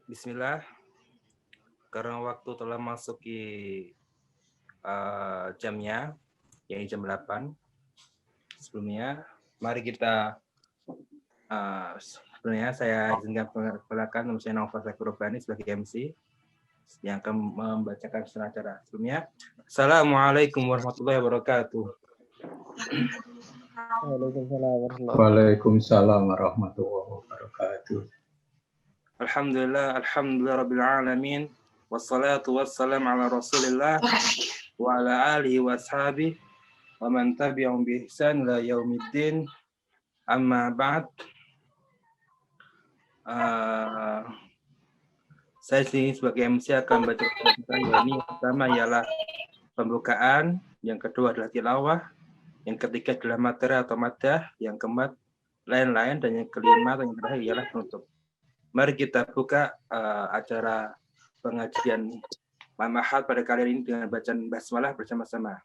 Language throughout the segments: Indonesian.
Bismillah, karena waktu telah masuki jamnya, yang jam 8. Sebelumnya, mari kita sebelumnya saya izinkan perkenalkan nama saya Naufal Zakirubbani sebagai MC yang akan membacakan acara. Sebelumnya, Assalamualaikum warahmatullahi wabarakatuh. Waalaikumsalam warahmatullahi wabarakatuh. Alhamdulillah rabbil alamin. Wassalatu wassalam ala rasulillah wa ala alihi wa ashabihi wa man tabi'ahum bi ihsan ila yaumiddin. Amma ba'd. Saya sini sebagai MC akan baca ini. Yang pertama ialah pembukaan, yang kedua adalah tilawah, yang ketiga adalah materi atau madah, yang keempat lain-lain, dan yang kelima atau yang terakhir ialah penutup. Mari kita buka acara pengajian Mamahat pada kali ini dengan bacaan basmalah bersama-sama.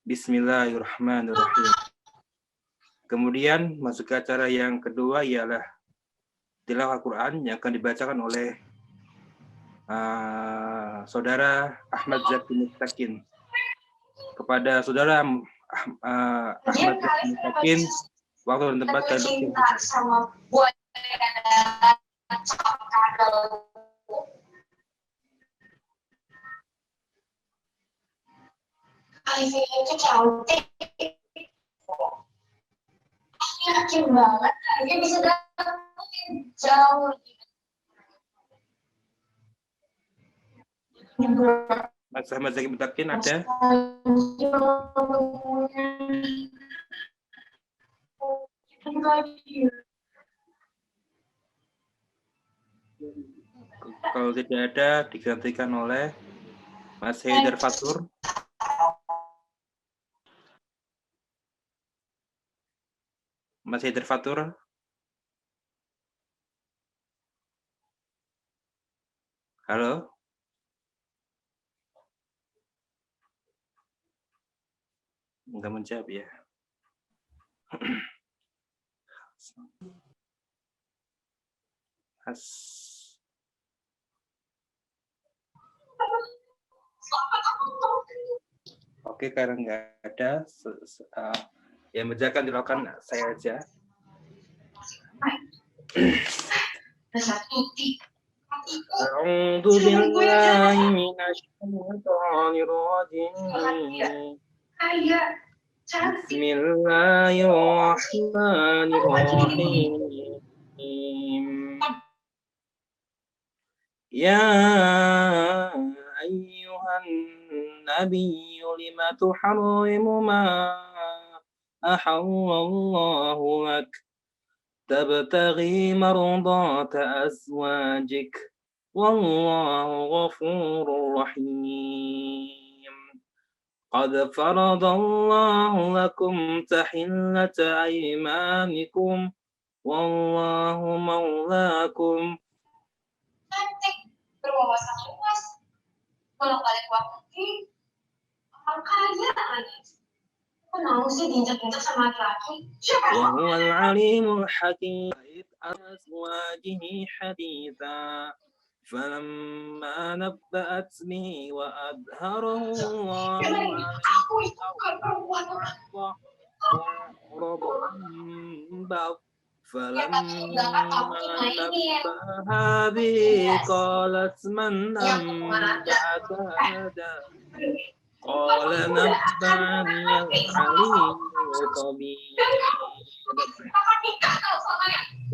Bismillahirrahmanirrahim. Kemudian masuk ke acara yang kedua ialah tilawah Al-Quran yang akan dibacakan oleh Saudara Ahmad Zaki Mustaqin. Kepada Saudara Ahmad Zaki Mustaqin, waktu dan tempat kami itu cantik. Yakin banget, dia bisa dapetin jauh Mas Ahmad Zaki Mustaqin ada? Kalau tidak ada, digantikan oleh Mas Haidar Fatur. Mas Haidar Fatur. Halo? Enggak menjawab ya. Oke, karena nggak ada, yang menjaga dilakukan saya aja. A'udzu billahi minasyaitonir rajim. Bismillahirrahmanirrahim. Ya ayyuhan nabiyyu lima tuharrimu ma ahallallahu lak tabtaghi mardata azwajik wallahu ghafurur rahim. Qad faradallahu lakum tahillata aymanikum wallahu maulakum. Cantik, berwawasan luas, bolak-balik waktu, orang kaya aja. Kenapa sih diinjak-injak sama laki-laki? Siapa yang Wal alimul hakim azwajihi haditha falamma nabba'at bihi wa adharahu Allah فلما نبأها به قالت من أنبأك هذا قال نبأني العليم الخبير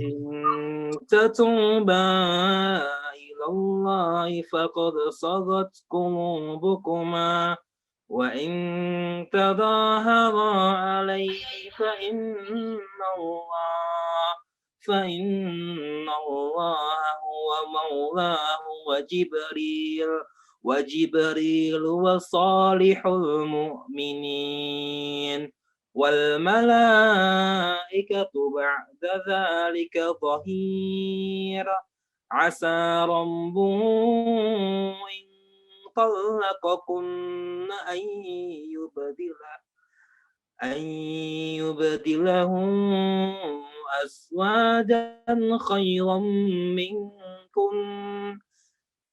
إن تتوبا إلى الله فقد صغت قلوبكما وإن تظاهرا عليه فإن الله هو مولاه وجبريل وصالح المؤمنين والملائكة بعد ذلك ظهير عسى ربه إن طلقكن أن يبدله أزواجا خيرا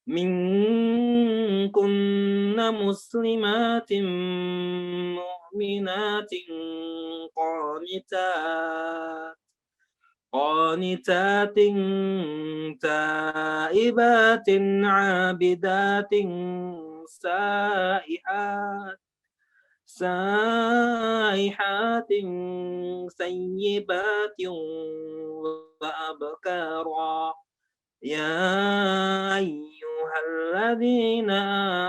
منكن مسلمات مؤمنات قانتات تائبات عابدات سائحات سيبات وأبكارا يا أيها الذين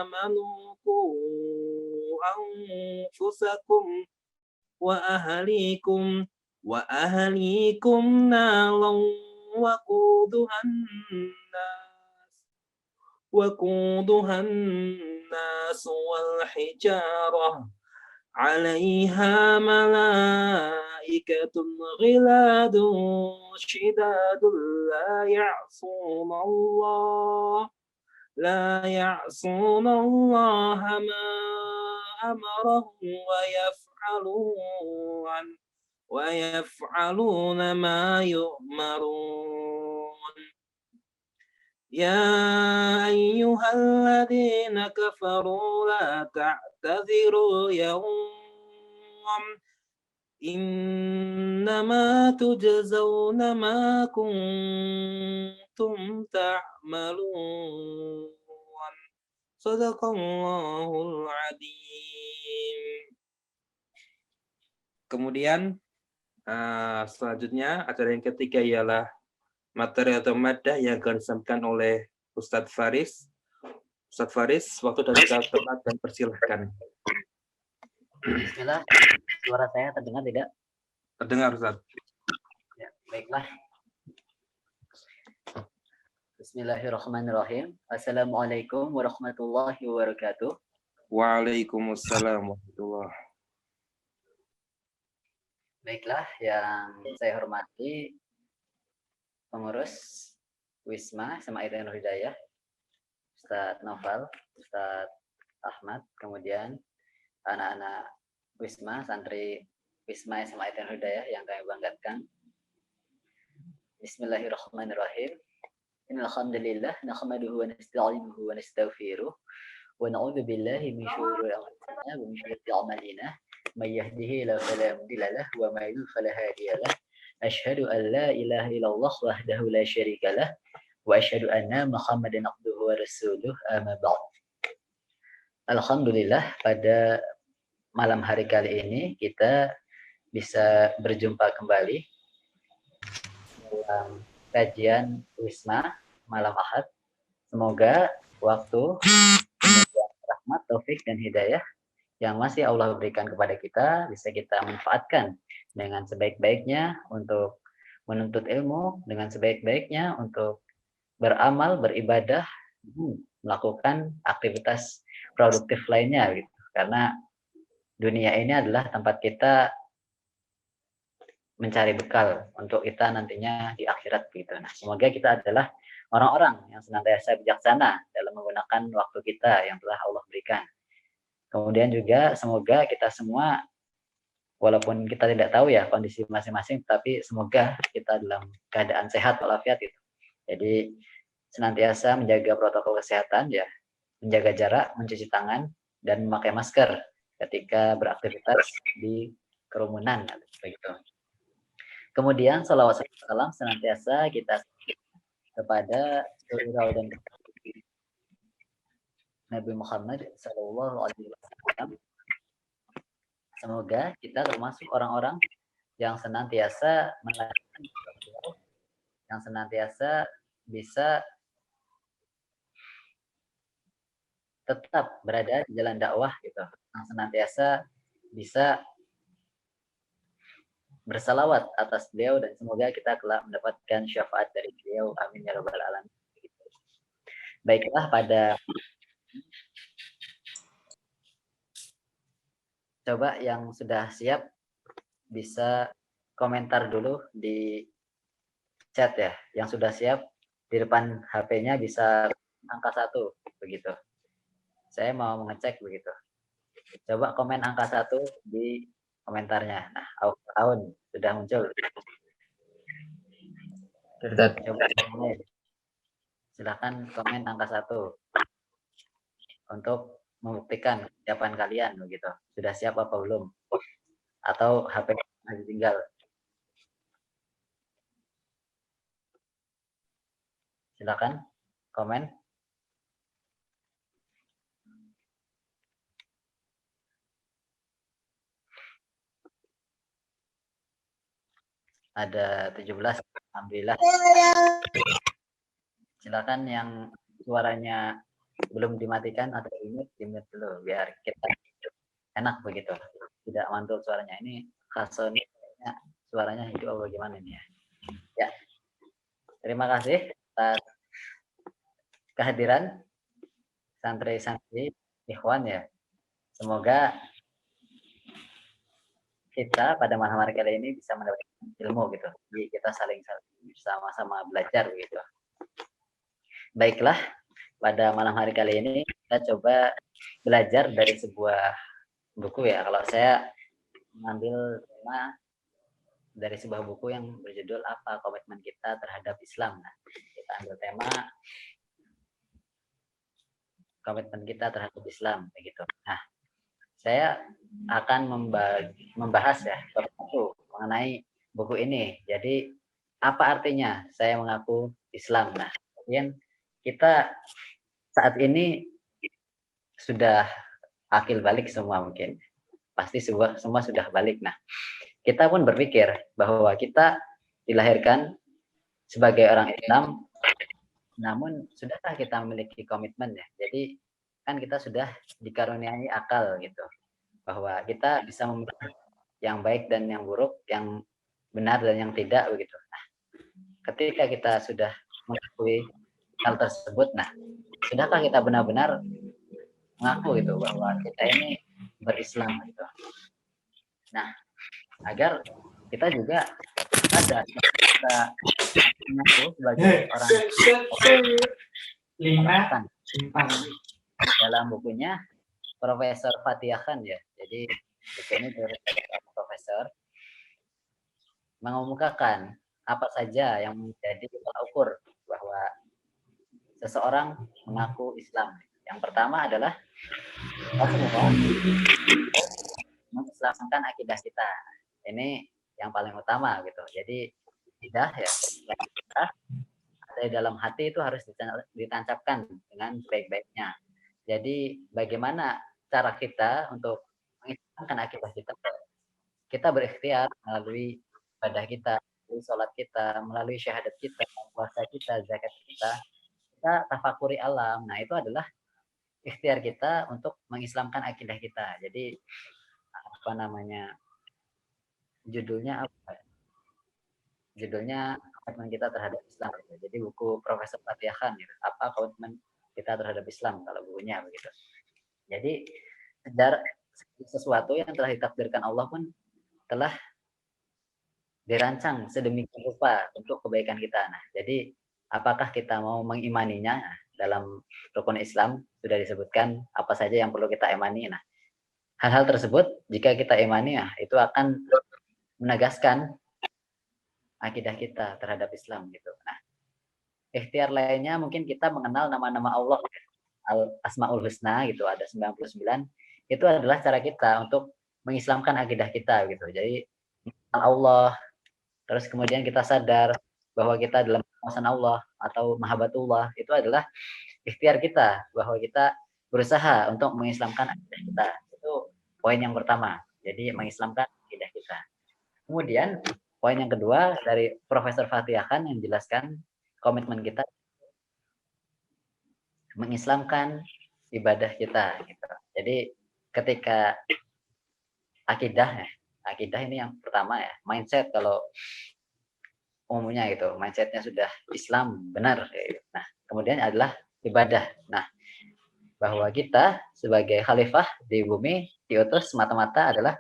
آمنوا قوا أنفسكم وأهليكم نارا وقودها الناس والحجارة عليها ملائكة غلاد شداد لا يعصون الله ما أمرهم ويفعلون ما يؤمرون يا أيها الذين كفروا لا تعتذروا يوم إنما تجزون ما كنتم تعملون Sadaqallahul Adzim. Kemudian selanjutnya acara yang ketiga ialah materi atau madah yang akan disampaikan oleh Ustadz Faris. Ustadz Faris, waktu dan tempat dan persilahkan. Bismillah, suara saya terdengar tidak? Terdengar, Ustadz. Ya, baiklah. Bismillahirrahmanirrahim. Assalamualaikum warahmatullahi wabarakatuh. Waalaikumsalam warahmatullahi. Baiklah, yang saya hormati pengurus Wisma SMA Ainul Hidayah, Ustadz Noval, Ustadz Ahmad, kemudian anak-anak Wisma, santri Wisma SMA Ainul Hidayah yang kami banggakan. Bismillahirrahmanirrahim. Innal hamdalillah nahmaduhu wa nasta'inuhu wa nastaghfiruh wa na'udzu billahi min shururi anfusina wa min sayyiati a'malina may yahdihillahu fala mudilla lahu wa may yudlil fala hadiya lahu asyhadu an la ilaha illallah wahdahu la syarika lah wa asyhadu anna Muhammadan abduhu wa rasuluh amma ba'd. Alhamdulillah, pada malam hari kali ini kita bisa berjumpa kembali dalam kajian Wisma malam Ahad. Semoga waktu, rahmat, taufik, dan hidayah yang masih Allah berikan kepada kita bisa kita manfaatkan dengan sebaik-baiknya untuk menuntut ilmu, dengan sebaik-baiknya untuk beramal, beribadah, melakukan aktivitas produktif lainnya gitu. Karena dunia ini adalah tempat kita mencari bekal untuk kita nantinya di akhirat gitu. Nah, semoga kita adalah orang-orang yang senantiasa bijaksana dalam menggunakan waktu kita yang telah Allah berikan. Kemudian juga semoga kita semua, walaupun kita tidak tahu ya kondisi masing-masing, tapi semoga kita dalam keadaan sehat walafiat itu. Jadi senantiasa menjaga protokol kesehatan ya, menjaga jarak, mencuci tangan, dan memakai masker ketika beraktivitas di kerumunan begitu. Kemudian salawat dan salam senantiasa kita kepada surga dan Nabi Muhammad SAW. Semoga kita termasuk orang-orang yang senantiasa melanjutkan, yang senantiasa bisa tetap berada di jalan dakwah gitu, yang senantiasa bisa bersalawat atas beliau, dan semoga kita kelak mendapatkan syafaat dari beliau, amin ya rabbal alamin. Baiklah, pada coba yang sudah siap bisa komentar dulu di chat ya, yang sudah siap di depan HP-nya bisa angka 1 begitu. Saya mau mengecek begitu. Coba komen angka 1 di komentarnya. Nah, tahun sudah muncul. Coba Silakan komen angka 1 untuk membuktikan kesiapan kalian begitu. Sudah siap apa belum? Atau HP masih tinggal? Silakan komen. Ada 17, alhamdulillah. Silakan yang suaranya belum dimatikan atau dimute dulu biar kita enak begitu. Tidak mantul suaranya. Ini Hasan suaranya hidup apa gimana ini ya? Ya. Terima kasih atas kehadiran santri-santri ikhwan ya. Semoga kita pada malam hari kali ini bisa mendapatkan ilmu gitu. Jadi kita saling sama-sama belajar gitu. Baiklah, pada malam hari kali ini kita coba belajar dari sebuah buku ya. Kalau saya mengambil tema dari sebuah buku yang berjudul apa komitmen kita terhadap Islam. Nah, kita ambil tema komitmen kita terhadap Islam begitu. Nah, saya akan membahas ya mengenai buku ini. Jadi apa artinya saya mengaku Islam? Nah, kemudian kita saat ini sudah akil balik semua mungkin. Pasti semua sudah balik. Nah, kita pun berpikir bahwa kita dilahirkan sebagai orang Islam, namun sudahkah kita memiliki komitmen ya? Jadi kan kita sudah dikaruniai akal gitu, bahwa kita bisa memilih yang baik dan yang buruk, yang benar dan yang tidak begitu. Nah, ketika kita sudah mengakui hal tersebut, nah, sudahkah kita benar-benar mengaku gitu bahwa kita ini berislam gitu. Nah, agar kita juga ada kita mengaku sebagai orang dalam bukunya Profesor Fatihah Khan ya. Jadi buku ini dari profesor mengemukakan apa saja yang menjadi tolak ukur bahwa seseorang mengaku Islam. Yang pertama adalah mengislamkan akidah kita. Ini yang paling utama gitu. Jadi akidah ya kita ada di dalam hati itu harus ditancapkan dengan sebaik-baiknya. Jadi bagaimana cara kita untuk mengislamkan akidah kita? Kita berikhtiar melalui ibadah kita, melalui sholat kita, melalui syahadat kita, puasa kita, zakat kita tafakuri alam. Nah, itu adalah ikhtiar kita untuk mengislamkan akidah kita. Jadi apa namanya? Judulnya apa? Judulnya komitmen kita terhadap Islam. Jadi buku Profesor Fatihah Khan gitu. Apa komitmen kita terhadap Islam kalau bukunya begitu. Jadi sesuatu yang telah ditakdirkan Allah pun telah dirancang sedemikian rupa untuk kebaikan kita. Nah, jadi apakah kita mau mengimaninya? Nah, dalam rukun Islam sudah disebutkan apa saja yang perlu kita imani. Nah, hal-hal tersebut jika kita imani, nah, itu akan menegaskan akidah kita terhadap Islam gitu. Nah, ikhtiar lainnya mungkin kita mengenal nama-nama Allah, Al-Asmaul Husna gitu, ada 99. Itu adalah cara kita untuk mengislamkan akidah kita gitu. Jadi Allah, terus kemudian kita sadar bahwa kita dalam pengawasan Allah atau mahabbatullah, itu adalah ikhtiar kita bahwa kita berusaha untuk mengislamkan akidah kita. Itu poin yang pertama. Jadi mengislamkan akidah kita. Kemudian poin yang kedua dari Profesor Fatihah Khan yang jelaskan komitmen kita mengislamkan ibadah kita gitu. Jadi ketika akidah ini yang pertama ya, mindset kalau umumnya gitu, mindsetnya sudah Islam benar. Nah, kemudian adalah ibadah. Nah, bahwa kita sebagai khalifah di bumi diutus semata-mata adalah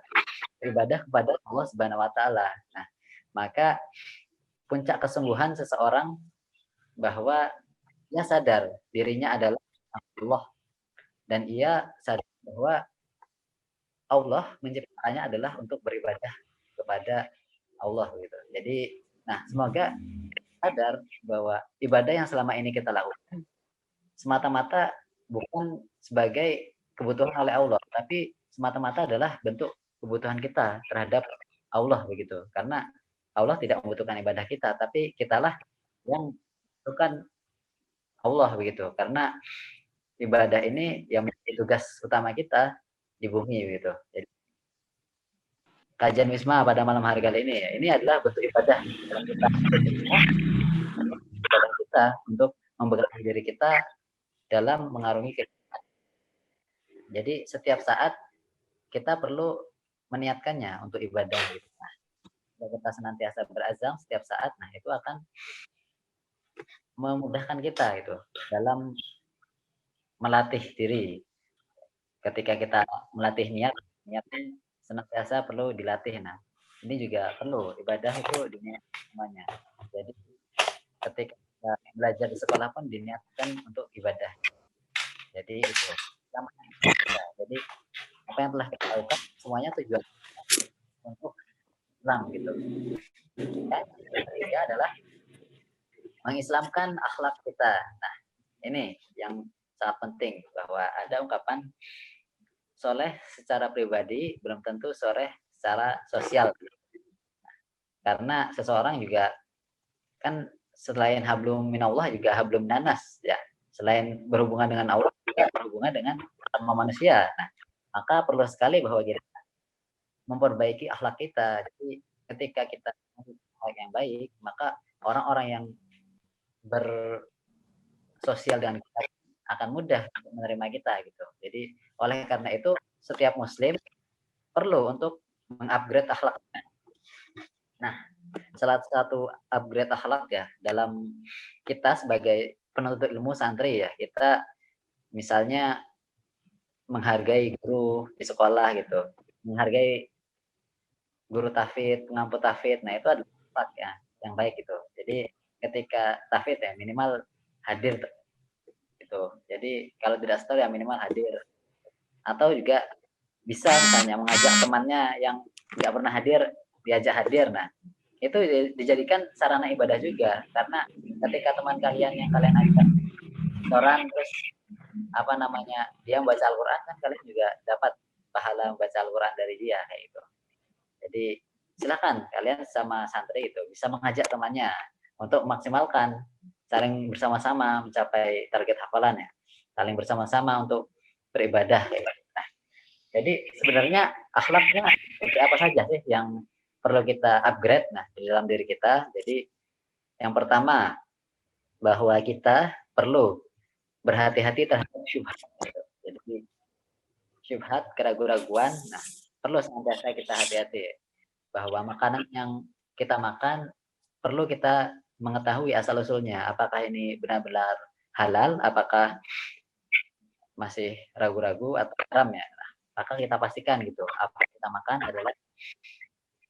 beribadah kepada Allah Subhanahu wa taala. Nah, maka puncak kesungguhan seseorang bahwa ia sadar dirinya adalah Allah dan ia sadar bahwa Allah menciptakannya adalah untuk beribadah kepada Allah gitu. Jadi, nah, semoga sadar bahwa ibadah yang selama ini kita lakukan semata-mata bukan sebagai kebutuhan oleh Allah, tapi semata-mata adalah bentuk kebutuhan kita terhadap Allah begitu. Karena Allah tidak membutuhkan ibadah kita, tapi kitalah yang membutuhkan Allah begitu. Karena ibadah ini yang menjadi tugas utama kita di bumi begitu. Jadi kajian Wisma pada malam hari kali ini ya, ini adalah bentuk ibadah dalam kita, ibadah kita untuk membekalkan diri kita dalam mengarungi kehidupan. Jadi setiap saat kita perlu meniatkannya untuk ibadah gitu. Nah, kalau kita senantiasa berazam setiap saat, nah itu akan memudahkan kita gitu dalam melatih diri. Ketika kita melatih niatnya senantiasa perlu dilatih. Nah, ini juga perlu ibadah itu diniat semuanya. Jadi ketika kita belajar di sekolah pun diniatkan untuk ibadah. Jadi itu sama kita. Jadi apa yang telah kita lakukan semuanya tujuan untuk Islam gitu. Dan yang ketiga adalah mengislamkan akhlak kita. Nah, ini yang sangat penting bahwa ada ungkapan soleh secara pribadi belum tentu soleh secara sosial. Karena seseorang juga kan selain hablum minallah juga hablum nanas ya. Selain berhubungan dengan Allah juga berhubungan dengan sama manusia. Nah, maka perlu sekali bahwa kita memperbaiki akhlak kita. Jadi ketika kita akhlak yang baik, maka orang-orang yang bersosial dengan kita akan mudah untuk menerima kita gitu. Jadi oleh karena itu setiap muslim perlu untuk mengupgrade akhlaknya. Nah, salah satu upgrade akhlak ya dalam kita sebagai penuntut ilmu santri ya, kita misalnya menghargai guru di sekolah gitu, menghargai guru tahfidz, pengampu tahfidz. Nah, itu adalah akhlak ya yang baik gitu. Jadi ketika tahfidz ya minimal hadir gitu. Jadi kalau tidak setor ya minimal hadir. Atau juga bisa misalnya mengajak temannya yang tidak pernah hadir diajak hadir. Nah, itu dijadikan sarana ibadah juga, karena ketika teman kalian yang kalian ajak setoran terus apa namanya dia membaca Al-Quran, kan kalian juga dapat pahala membaca Al-Quran dari dia kayak gitu. Jadi silakan kalian sama santri itu bisa mengajak temannya untuk memaksimalkan, saling bersama-sama mencapai target hafalannya, saling bersama-sama untuk beribadah kayak gitu. Nah, jadi sebenarnya akhlaknya apa saja sih yang perlu kita upgrade nah di dalam diri kita. Jadi yang pertama bahwa kita perlu berhati-hati terhadap syubhat. Jadi syubhat, keraguan-raguan, nah perlu senantiasa kita hati-hati bahwa makanan yang kita makan perlu kita mengetahui asal usulnya, apakah ini benar-benar halal, apakah masih ragu-ragu atau haram ya. Nah, maka kita pastikan gitu apa yang kita makan adalah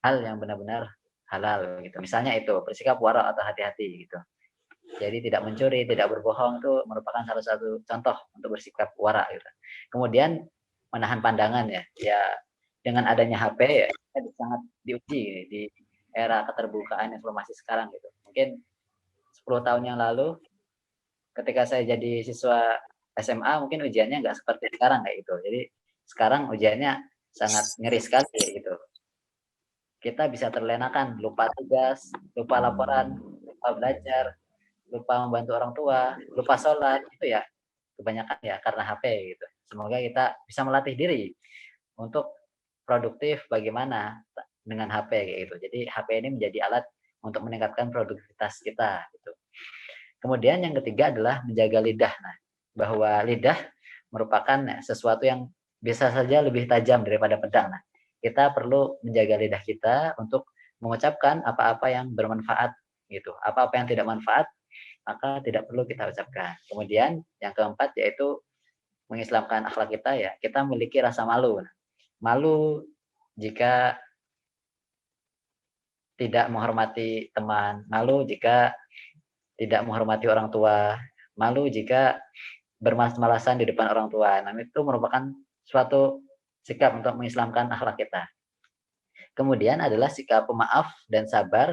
hal yang benar-benar halal gitu. Misalnya itu bersikap wara atau hati-hati gitu. Jadi tidak mencuri, tidak berbohong itu merupakan salah satu contoh untuk bersikap wara gitu. Kemudian menahan pandangan ya. Ya dengan adanya HP ya kita sangat diuji di era keterbukaan informasi sekarang gitu. Mungkin 10 tahun yang lalu ketika saya jadi siswa SMA mungkin ujiannya nggak seperti sekarang kayak gitu. Jadi sekarang ujiannya sangat ngeri sekali gitu. Kita bisa terlenakan, lupa tugas, lupa laporan, lupa belajar, lupa membantu orang tua, lupa sholat, itu ya kebanyakan ya karena HP gitu. Semoga kita bisa melatih diri untuk produktif bagaimana dengan HP kayak gitu. Jadi HP ini menjadi alat untuk meningkatkan produktivitas kita gitu. Kemudian yang ketiga adalah menjaga lidah. Nah, bahwa lidah merupakan sesuatu yang bisa saja lebih tajam daripada pedang. Nah, kita perlu menjaga lidah kita untuk mengucapkan apa-apa yang bermanfaat gitu. Apa-apa yang tidak manfaat maka tidak perlu kita ucapkan. Kemudian yang keempat yaitu mengislamkan akhlak kita ya. Kita memiliki rasa malu. Malu jika tidak menghormati teman, malu jika tidak menghormati orang tua, malu jika bermalas-malasan di depan orang tua. Nah, itu merupakan suatu sikap untuk mengislamkan akhlak kita. Kemudian adalah sikap pemaaf dan sabar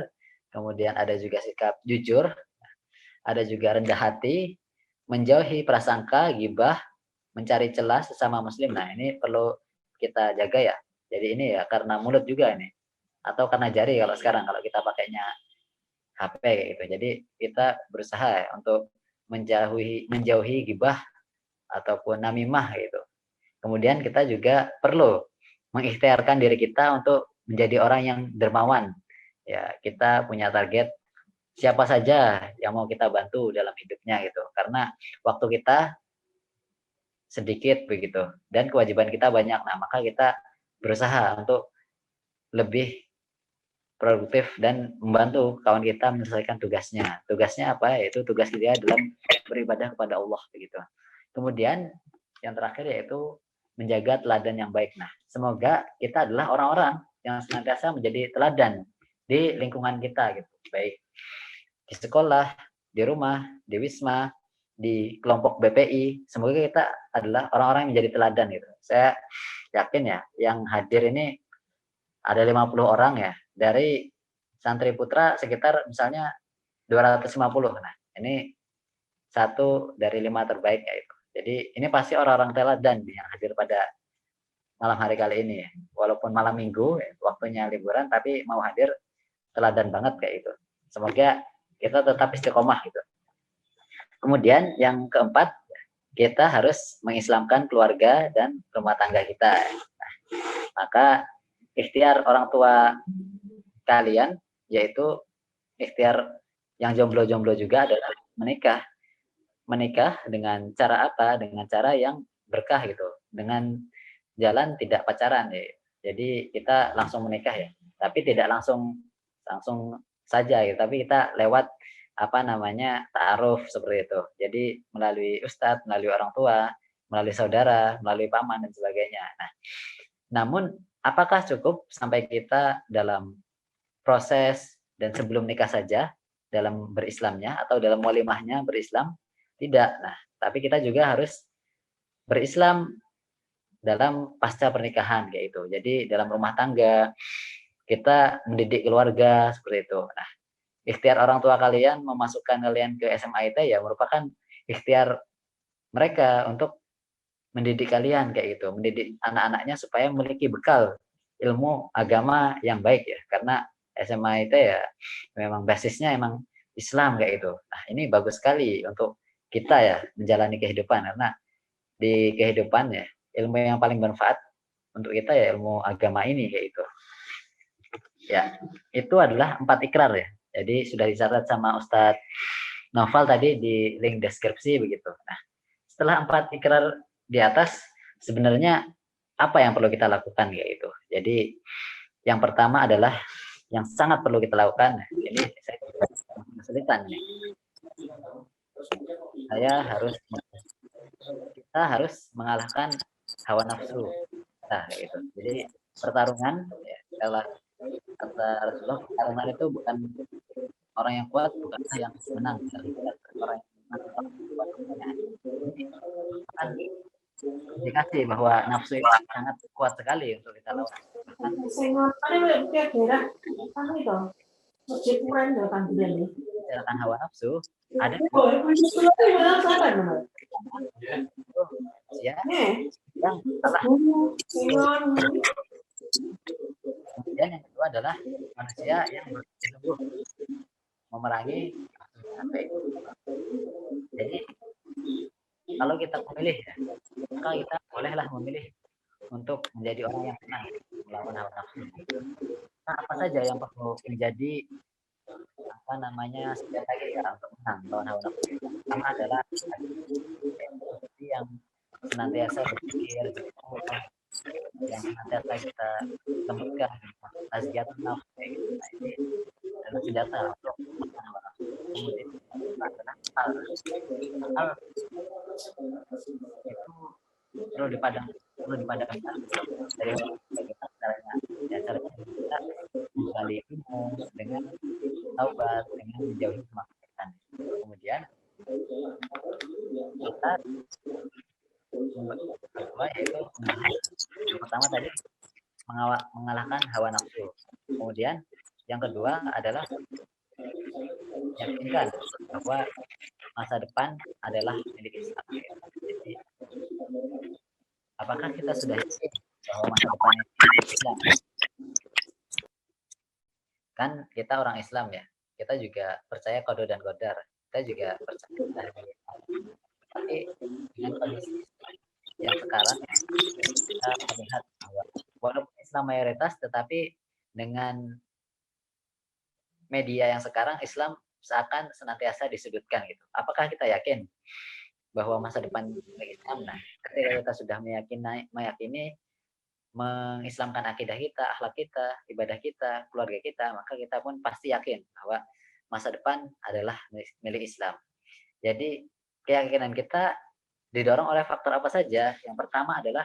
kemudian ada juga sikap jujur, ada juga rendah hati, menjauhi prasangka, ghibah, mencari celah sesama muslim. Nah, ini perlu kita jaga ya. Jadi ini ya karena mulut juga ini. Atau karena jari kalau sekarang, kalau kita pakainya HP gitu. Jadi kita berusaha ya untuk menjauhi ghibah ataupun namimah gitu. Kemudian kita juga perlu mengikhtiarkan diri kita untuk menjadi orang yang dermawan. Ya, kita punya target siapa saja yang mau kita bantu dalam hidupnya gitu. Karena waktu kita sedikit begitu dan kewajiban kita banyak. Nah, maka kita berusaha untuk lebih produktif dan membantu kawan kita menyelesaikan tugasnya. Tugasnya apa? Yaitu tugas dia dalam beribadah kepada Allah begitu. Kemudian yang terakhir yaitu menjaga teladan yang baik. Nah, semoga kita adalah orang-orang yang senantiasa menjadi teladan di lingkungan kita gitu. Baik di sekolah, di rumah, di wisma, di kelompok BPI, semoga kita adalah orang-orang yang menjadi teladan gitu. Saya yakin ya, yang hadir ini ada 50 orang ya, dari santri putra sekitar misalnya 250. Nah, ini 1 dari 5 terbaik ya itu. Jadi ini pasti orang-orang teladan yang hadir pada malam hari kali ini ya. Walaupun malam minggu, ya, waktunya liburan, tapi mau hadir teladan banget kayak itu. Semoga kita tetap istiqomah gitu. Kemudian yang keempat, kita harus mengislamkan keluarga dan rumah tangga kita. Nah, maka ikhtiar orang tua kalian, yaitu ikhtiar yang jomblo-jomblo juga adalah menikah. Menikah dengan cara apa? Dengan cara yang berkah gitu. Dengan jalan tidak pacaran ya. Jadi kita langsung menikah ya. Tapi tidak langsung saja gitu. Tapi kita lewat ta'aruf seperti itu. Jadi melalui ustadz, melalui orang tua, melalui saudara, melalui paman dan sebagainya. Nah, namun apakah cukup sampai kita dalam proses dan sebelum nikah saja dalam berislamnya atau dalam walimahnya berislam? Tidak. Nah, tapi kita juga harus berislam dalam pasca pernikahan kayak itu. Jadi dalam rumah tangga kita mendidik keluarga seperti itu. Nah, ikhtiar orang tua kalian memasukkan kalian ke SMA IT ya merupakan ikhtiar mereka untuk mendidik kalian kayak gitu, mendidik anak-anaknya supaya memiliki bekal ilmu agama yang baik ya, karena SMA IT ya memang basisnya emang Islam kayak gitu. Nah, ini bagus sekali untuk kita ya menjalani kehidupan, karena di kehidupan ya ilmu yang paling bermanfaat untuk kita ya ilmu agama ini kayak gitu. Ya, itu adalah 4 ikrar ya. Jadi sudah dicatat sama Ustadz Noval tadi di link deskripsi begitu. Nah, setelah 4 ikrar di atas, sebenarnya apa yang perlu kita lakukan yaitu. Jadi yang pertama adalah yang sangat perlu kita lakukan. Ini saya kesulitan nih. Kita harus mengalahkan hawa nafsu. Nah, gitu. Jadi pertarungan ya, adalah kata Rasulullah, pertarungan itu bukan orang yang kuat, bukanlah yang menang. Orang yang menang, akan dikasih bahwa nafsu itu sangat kuat sekali untuk kita lawan. Mengalahkan hawa nafsu ada ya yang salah. Kemudian yang kedua adalah manusia yang bersungguh memerangi sampai. Jadi kalau kita memilih, maka kita bolehlah memilih untuk menjadi orang yang tenang melawan hawa nafsu. Nah, apa saja yang perlu menjadi senjata kita untuk menang melawan hawa nafsu? Pertama adalah seperti yang senantiasa berpikir, yang senantiasa kita lembutkan, tazkiyatun nafs kayak gitu. Nah, ini adalah senjata untuk melawan hawa nafsu. Kemudian adalah akal itu perlu dipadamkan dari kita caranya kita menggali ilmu dengan taubat, dengan menjauhi kemaksiatan. Kemudian kita kedua yaitu yang pertama tadi mengalahkan hawa nafsu. Kemudian yang kedua adalah yakinkan bahwa masa depan adalah milik Islam. Jadi, apakah kita sudah yakin bahwa masa depan ini milik Islam? Kan kita orang Islam ya, kita juga percaya qada dan qadar, kita juga percaya takdir. Tapi dengan kondisi yang sekarang kita melihat bahwa walaupun Islam mayoritas, tetapi dengan media yang sekarang Islam seakan senantiasa disudutkan gitu. Apakah kita yakin bahwa masa depan milik Islam? Nah, ketika kita sudah meyakini mengislamkan akidah kita, akhlak kita, ibadah kita, keluarga kita, maka kita pun pasti yakin bahwa masa depan adalah milik Islam. Jadi keyakinan kita didorong oleh faktor apa saja? Yang pertama adalah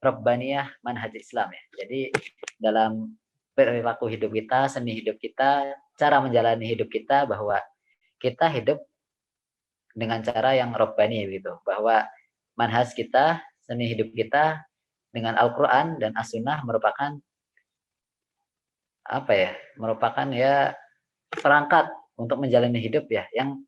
Rabbaniyah manhaj Islam ya. Jadi dalam perilaku hidup kita, seni hidup kita, cara menjalani hidup kita, bahwa kita hidup dengan cara yang Rabbani gitu, bahwa manhaj kita, seni hidup kita dengan Al-Quran dan As-Sunnah merupakan apa ya? Merupakan ya perangkat untuk menjalani hidup ya, yang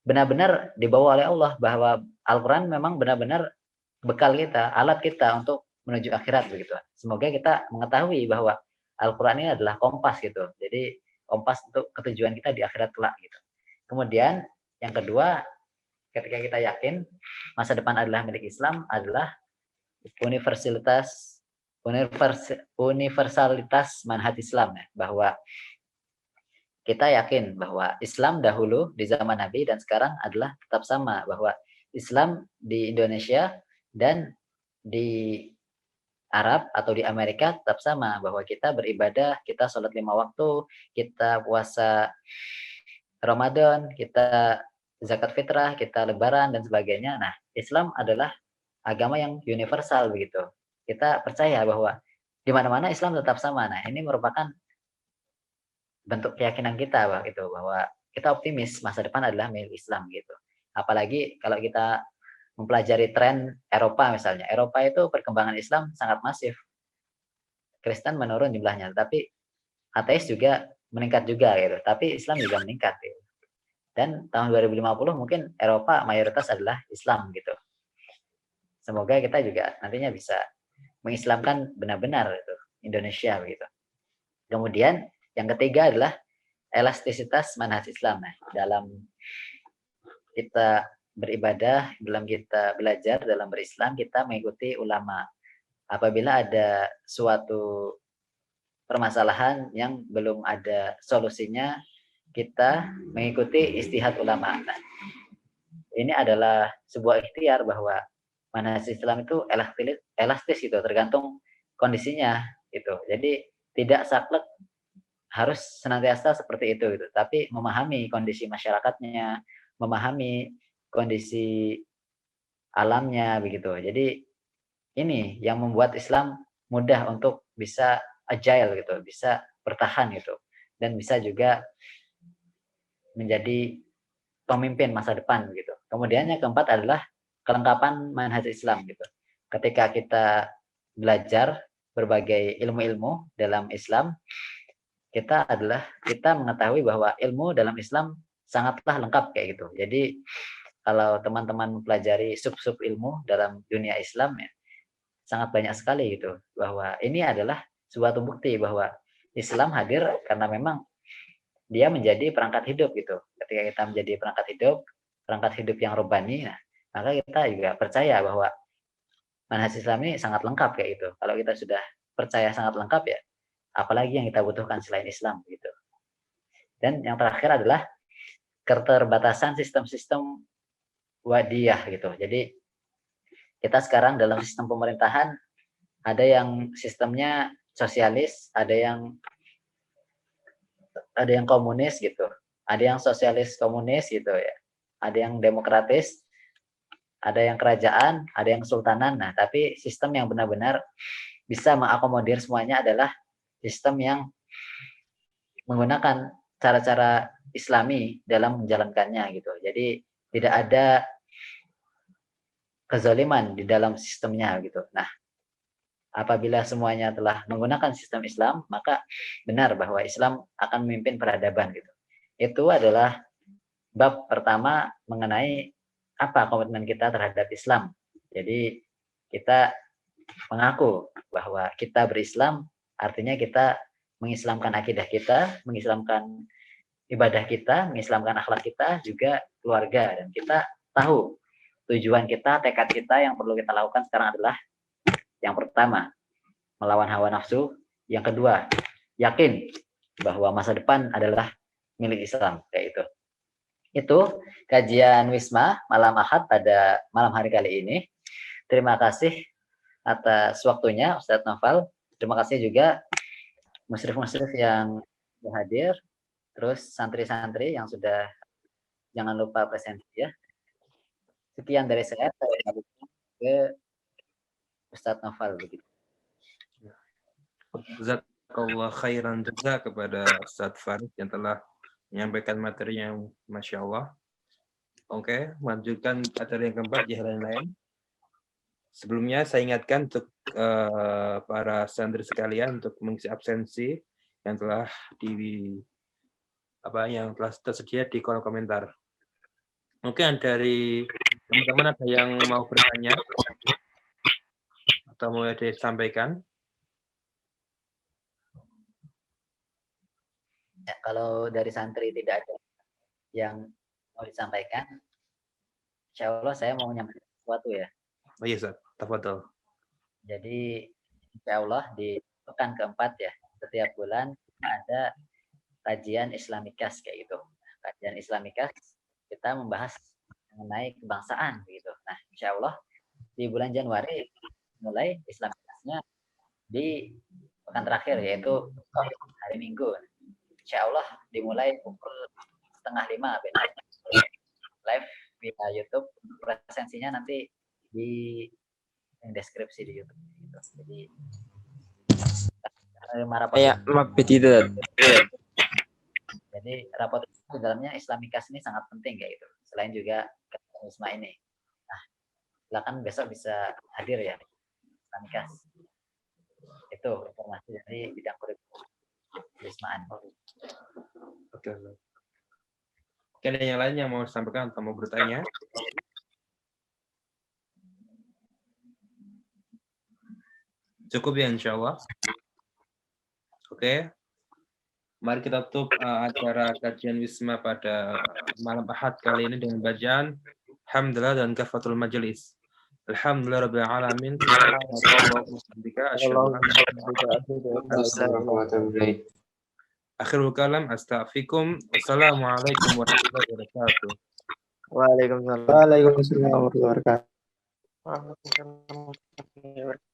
benar-benar dibawa oleh Allah, bahwa Al-Quran memang benar-benar bekal kita, alat kita untuk menuju akhirat begitu. Semoga kita mengetahui bahwa Al-Quran ini adalah kompas gitu. Jadi kompas untuk ketujuan kita di akhirat kelak gitu. Kemudian yang kedua, ketika kita yakin masa depan adalah milik Islam, adalah universalitas manhaj Islam ya, bahwa kita yakin bahwa Islam dahulu di zaman Nabi dan sekarang adalah tetap sama, bahwa Islam di Indonesia dan di Arab atau di Amerika tetap sama, bahwa kita beribadah, kita sholat 5 waktu, kita puasa Ramadan, kita zakat fitrah, kita lebaran dan sebagainya. Nah, Islam adalah agama yang universal begitu. Kita percaya bahwa di mana-mana Islam tetap sama. Nah, ini merupakan bentuk keyakinan kita bahwa kita optimis masa depan adalah milik Islam gitu. Apalagi kalau kita mempelajari tren Eropa misalnya. Eropa itu perkembangan Islam sangat masif. Kristen menurun jumlahnya, tapi ateis juga meningkat juga gitu. Tapi Islam juga meningkat gitu. Dan tahun 2050 mungkin Eropa mayoritas adalah Islam gitu. Semoga kita juga nantinya bisa mengislamkan benar-benar itu Indonesia begitu. Kemudian yang ketiga adalah elastisitas manhaj Islam. Nah, dalam kita beribadah, dalam kita belajar, dalam berislam, kita mengikuti ulama. Apabila ada suatu permasalahan yang belum ada solusinya, kita mengikuti istihad ulama. Nah, ini adalah sebuah ikhtiar bahwa manhaj Islam itu elastis gitu, tergantung kondisinya gitu. Jadi tidak saklek harus senantiasa seperti itu gitu, tapi memahami kondisi masyarakatnya, memahami kondisi alamnya begitu. Jadi ini yang membuat Islam mudah untuk bisa agile gitu, bisa bertahan gitu, dan bisa juga menjadi pemimpin masa depan gitu. Kemudian yang keempat adalah kelengkapan manhaj Islam gitu. Ketika kita belajar berbagai ilmu-ilmu dalam Islam, kita mengetahui bahwa ilmu dalam Islam sangatlah lengkap kayak gitu. Jadi kalau teman-teman mempelajari sub-sub ilmu dalam dunia Islam ya, sangat banyak sekali gitu, bahwa ini adalah suatu bukti bahwa Islam hadir karena memang dia menjadi perangkat hidup gitu. Ketika kita menjadi perangkat hidup yang robbani, nah, maka kita juga percaya bahwa manhaj Islam ini sangat lengkap kayak gitu. Kalau kita sudah percaya sangat lengkap ya, apalagi yang kita butuhkan selain Islam gitu. Dan yang terakhir adalah keterbatasan sistem-sistem wadiyah gitu. Jadi kita sekarang dalam sistem pemerintahan ada yang sistemnya sosialis, ada yang komunis gitu, ada yang sosialis komunis gitu ya, ada yang demokratis, ada yang kerajaan, ada yang kesultanan. Nah, tapi sistem yang benar-benar bisa mengakomodir semuanya adalah sistem yang menggunakan cara-cara Islami dalam menjalankannya gitu. Jadi tidak ada kezaliman di dalam sistemnya gitu. Nah, apabila semuanya telah menggunakan sistem Islam, maka benar bahwa Islam akan memimpin peradaban gitu. itu adalah bab pertama mengenai apa komitmen kita terhadap Islam. Jadi kita mengaku bahwa kita berislam artinya kita mengislamkan akidah kita, mengislamkan ibadah kita, mengislamkan akhlak kita, juga keluarga. Dan kita tahu tujuan kita, tekad kita yang perlu kita lakukan sekarang adalah yang pertama, melawan hawa nafsu. Yang kedua, yakin bahwa masa depan adalah milik Islam, kayak itu. Itu kajian Wisma malam Ahad pada malam hari kali ini. Terima kasih atas waktunya Ustadz Noval. Terima kasih juga musyrif-musyrif yang hadir, terus santri-santri yang sudah, jangan lupa presensi ya. Sekian dari saya kembalikan ke Ustadz Noval begitu. Jazakallah khairan jaza kepada Ustadz Farid yang telah menyampaikan materi yang Masya Allah. Oke, lanjutkan materi yang keempat di hal lain. Sebelumnya saya ingatkan untuk para santri sekalian untuk mengisi absensi yang telah yang telah tersedia di kolom komentar. Mungkin dari teman-teman ada yang mau bertanya atau mau disampaikan? Ya, kalau dari santri tidak ada yang mau disampaikan, insya Allah saya mau menyampaikan sesuatu ya. Oh iya, Ustaz. Tafadhol. Jadi insya Allah di pekan keempat ya, setiap bulan ada kajian Islamikas kayak gitu. Kajian Islamikas kita membahas mengenai kebangsaan gitu. Nah, insya Allah di bulan Januari mulai Islamikasnya di pekan terakhir yaitu hari Minggu. Insya Allah dimulai pukul 4:30 live via YouTube. Presensinya nanti di deskripsi di YouTube. Gitu. Jadi maaf tidak. Jadi rapot di dalamnya Islamikas ini sangat penting kayak gitu. Selain juga Wisma ini. Nah, silakan besok bisa hadir ya Islamikas. Itu informasi dari bidang kurikulum Wismaan. Oke. Oke, ada yang lain yang mau sampaikan atau mau bertanya? Cukup ya insya Allah. Oke. Mari kita tutup acara kajian Wisma pada malam Ahad kali ini dengan bacaan Alhamdulillah dan kafatul majelis. Alhamdulillah rabbil alamin. Akhirul kalam astaghfirukum. Wassalamualaikum warahmatullahi wabarakatuh. Waalaikumsalam warahmatullahi wabarakatuh.